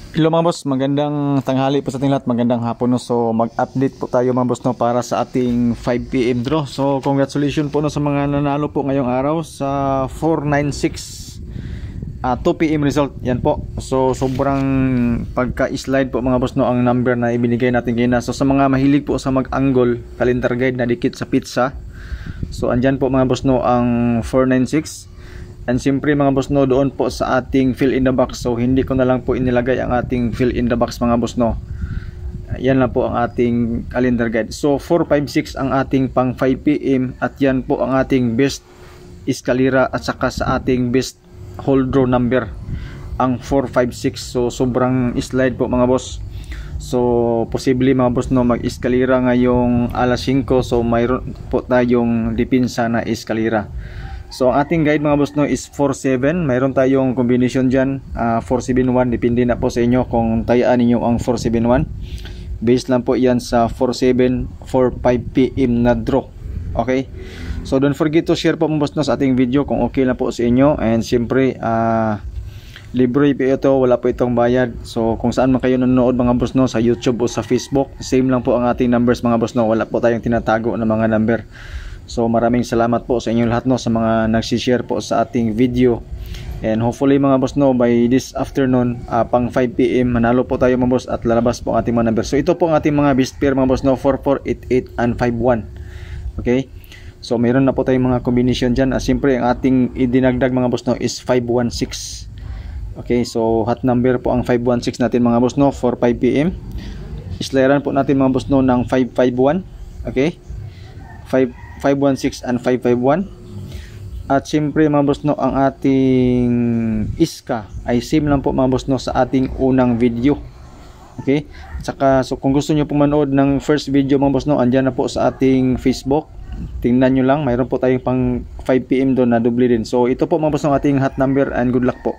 Hello mga boss, magandang tanghali po sa ating lahat, magandang hapon no. So mag-update po tayo mga boss no para sa ating 5 PM draw. So congratulations po no sa mga nanalo po ngayong araw sa 496 2 PM result. Yan po. So sobrang pagka-slide po mga boss no ang number na ibinigay natin kina. So sa mga mahilig po sa mag-angle, calendar guide na dikit sa pizza. So andyan po mga boss no ang 496. And siyempre mga boss no, doon po sa ating fill in the box. So hindi ko na lang po inilagay ang ating fill in the box mga boss no. Yan lang po ang ating calendar guide. So 456 ang ating pang 5 PM at yan po ang ating best escalera at saka sa ating best whole draw number ang 456. So sobrang slide po mga boss. So posible mga boss no mag-escalera ngayong alas 5. So mayroon po tayong depensa na escalera. So ang ating guide mga boss no is 47. Mayroon tayong combination dyan 471. Depende na po sa inyo kung tayaan ninyo ang 471. Base lang po yan sa 47 5 PM na draw. Okay. So don't forget to share po mga boss no sa ating video kung okay lang po sa inyo. And siyempre libre po ito, wala po itong bayad. So kung saan man kayo nanonood mga boss no, sa YouTube o sa Facebook, same lang po ang ating numbers mga boss no. Wala po tayong tinatago na mga number. So maraming salamat po sa inyo lahat no sa mga nagsi-share po sa ating video. And hopefully mga boss no by this afternoon pang 5 PM manalo po tayo mga boss at lalabas po ang ating mga number. So ito po ang ating mga best pair mga boss no, 4488 and 51. Okay? So mayroon na po tayong mga combination diyan. Siyempre ang ating idinagdag mga boss no is 516. Okay, so hot number po ang 516 natin mga boss no for 5 PM. Islayaran po natin mga boss no ng 551. Okay? 516 and 551. At siyempre mga boss no ang ating iska ay same lang po mga boss no sa ating unang video. Okay? At saka so kung gusto niyo po manood ng first video mga boss no, andyan na po sa ating Facebook. Tingnan nyo lang, mayroon po tayong pang 5 PM doon na doble din. So ito po mga boss no ating hot number and good luck po.